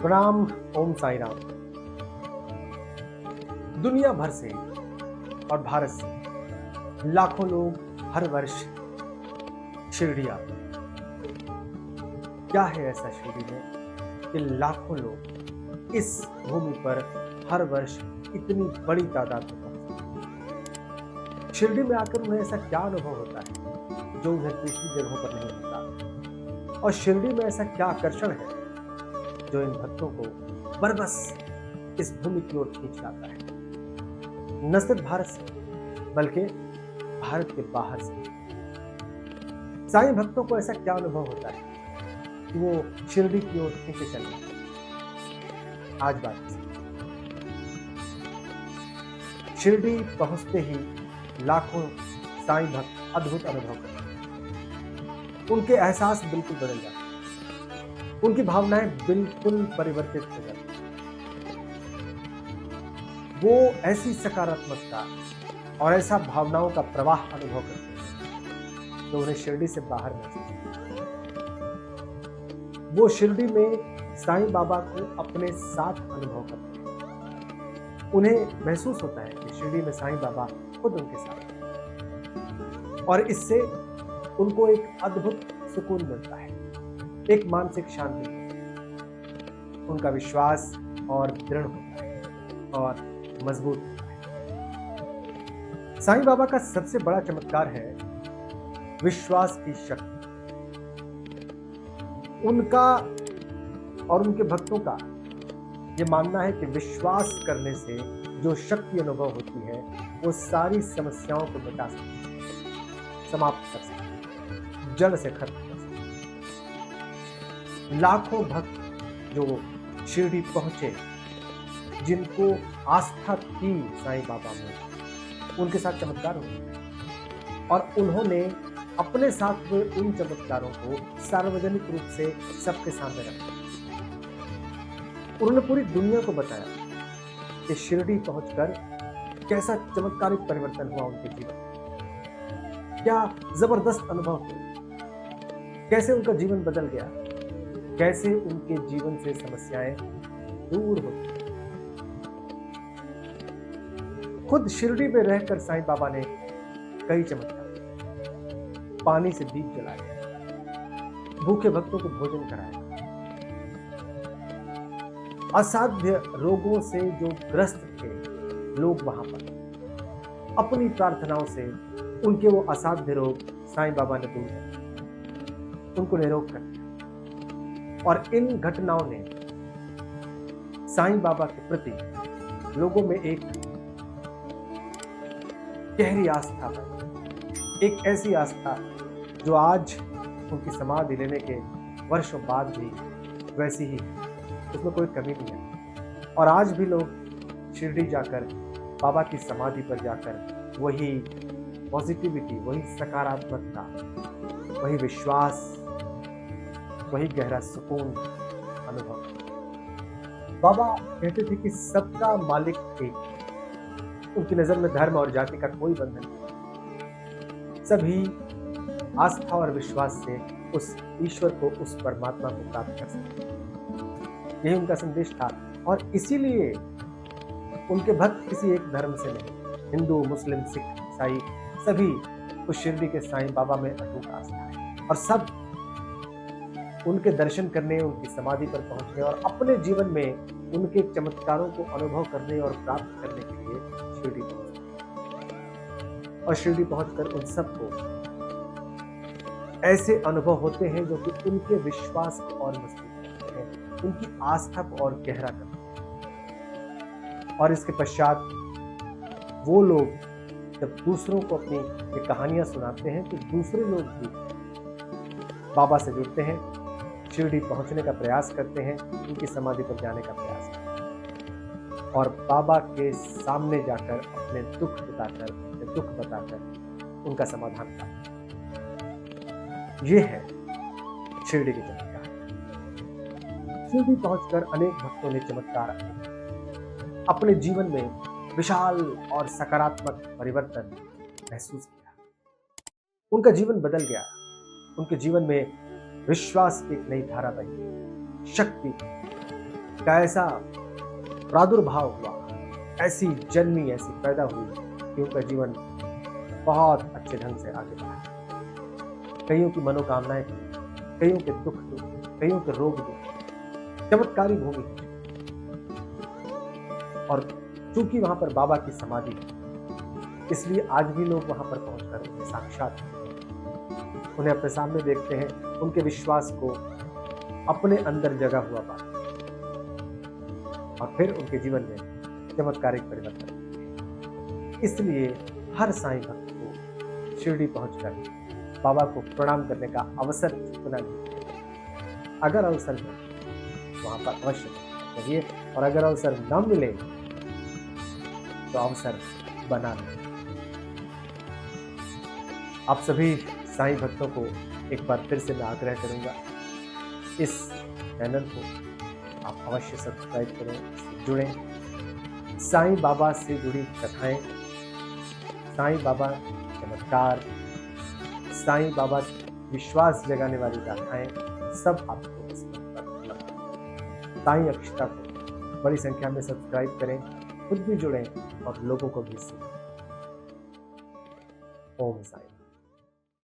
प्रणाम। ओम साई राम। दुनिया भर से और भारत से लाखों लोग हर वर्ष शिरडी आते हैं। क्या है ऐसा शिरडी में कि लाखों लोग इस भूमि पर हर वर्ष इतनी बड़ी तादाद में पहुंचते हैं? शिरडी में आकर उन्हें ऐसा क्या अनुभव होता है जो उन्हें दूसरी जगहों पर नहीं मिलता? और शिरडी में ऐसा क्या आकर्षण है जो इन भक्तों को बरबस इस भूमि की ओर खींच लाता है? न सिर्फ भारत से बल्कि भारत के बाहर से साईं भक्तों को ऐसा क्या अनुभव होता है कि वो शिरडी की ओर खींचे चले जाते हैं? आज बात शिरडी पहुंचते ही लाखों साईं भक्त अद्भुत अनुभव करते हैं। उनके एहसास बिल्कुल बदल जाते हैं, उनकी भावनाएं बिल्कुल परिवर्तित हो जाती हैं। वो ऐसी सकारात्मकता और ऐसा भावनाओं का प्रवाह अनुभव करते हैं तो उन्हें शिरडी से बाहर महसूस होता है। वो शिरडी में साईं बाबा को अपने साथ अनुभव करते हैं। उन्हें महसूस होता है कि शिरडी में साईं बाबा खुद उनके साथ हैं और इससे उनको एक अद्भुत सुकून मिलता है, एक मानसिक शांति। उनका विश्वास और दृढ़ होता है और मजबूत होता है। साईं बाबा का सबसे बड़ा चमत्कार है विश्वास की शक्ति। उनका और उनके भक्तों का यह मानना है कि विश्वास करने से जो शक्ति अनुभव होती है वो सारी समस्याओं को मिटा सकती है, समाप्त कर सकती है, जड़ से खत्म कर सकती है। लाखों भक्त जो शिरडी पहुंचे, जिनको आस्था थी साईं बाबा में, उनके साथ चमत्कार हुए और उन्होंने अपने साथ हुए उन चमत्कारों को सार्वजनिक रूप से सबके सामने रखा। उन्होंने पूरी दुनिया को बताया कि शिरडी पहुंचकर कैसा चमत्कारिक परिवर्तन हुआ उनके जीवन में, क्या जबरदस्त अनुभव हुए, कैसे उनका जीवन बदल गया, कैसे उनके जीवन से समस्याएं दूर होती। खुद शिरडी में रहकर साईं बाबा ने कई चमत्कार, पानी से दीप जलाए, भूखे भक्तों को भोजन कराया, असाध्य रोगों से जो ग्रस्त थे लोग वहां पर अपनी प्रार्थनाओं से उनके वो असाध्य रोग साईं बाबा ने दूर किए, उनको निरोग कर दिया। और इन घटनाओं ने साईं बाबा के प्रति लोगों में एक गहरी आस्था है, एक ऐसी आस्था जो आज उनकी समाधि लेने के वर्षों बाद भी वैसी ही है, उसमें कोई कमी नहीं है। और आज भी लोग शिरडी जाकर बाबा की समाधि पर जाकर वही पॉजिटिविटी, वही सकारात्मकता, वही विश्वास, वही गहरा सुकून अनुभव। बाबा कहते थे कि सबका मालिक एक। उनकी नजर में धर्म और जाति का कोई बंधन नहीं, सभी आस्था और विश्वास से उस ईश्वर को, उस परमात्मा को प्राप्त कर सकते। यही उनका संदेश था और इसीलिए उनके भक्त किसी एक धर्म से नहीं, हिंदू, मुस्लिम, सिख, ईसाई, सभी उस शिरडी के साईं बाबा में अटूट आस्था है और सब उनके दर्शन करने, उनकी समाधि पर पहुंचने और अपने जीवन में उनके चमत्कारों को अनुभव करने और प्राप्त करने के लिए शिरडी पहुंचते। और शिरडी पहुंचकर उन सबको ऐसे अनुभव होते हैं जो कि उनके विश्वास को और मजबूत करते हैं, उनकी आस्था को और गहरा करते हैं। और इसके पश्चात वो लोग जब दूसरों को अपनी ये कहानियां सुनाते हैं तो दूसरे लोग भी बाबा से जुड़ते हैं, शिरडी पहुंचने का प्रयास करते हैं, उनकी समाधि पर जाने का प्रयास करते हैं और बाबा के सामने जाकर अपने दुख बताकर उनका समाधान करते हैं। ये है शिरडी के चमत्कार। शिरडी पहुंचकर अनेक भक्तों ने चमत्कार अपने जीवन में विशाल और सकारात्मक परिवर्तन महसूस किया। उनका जीवन बदल गया, उनके जीवन में विश्वास की एक नई धारा बनी, शक्ति, का ऐसा प्रादुर्भाव हुआ, ऐसी जन्मी, ऐसी पैदा हुई कि उनका जीवन बहुत अच्छे ढंग से आगे बढ़ा। कईयों की मनोकामनाएं, कईयों के दुख दूर, कईयों के रोग दूर, चमत्कारी भूमि। और चूंकि वहां पर बाबा की समाधि है, इसलिए आज भी लोग वहां पर पहुंचकर उन्हें साक्षात उन्हें अपने सामने देखते हैं, उनके विश्वास को अपने अंदर जगा हुआ पाते हैं और फिर उनके जीवन में चमत्कारिक परिवर्तन। इसलिए हर साईं भक्त को शिरडी पहुंचकर बाबा को प्रणाम करने का अवसर चुना लीजिए। अगर अवसर मिले वहां पर अवश्य करिए, और अगर अवसर न मिले तो अवसर बना लें। आप सभी साईं भक्तों को एक बार फिर से मैं आग्रह करूंगा, इस चैनल को आप अवश्य सब्सक्राइब करें, जुड़ें। साईं बाबा से जुड़ी कथाएं, साईं बाबा चमत्कार, साईं बाबा विश्वास जगाने वाली गाथाएं सब आपको इस पर उपलब्ध हैं। साईं अक्षता को बड़ी संख्या में सब्सक्राइब करें, खुद भी जुड़ें और लोगों को भी सुनें। ओम साईं।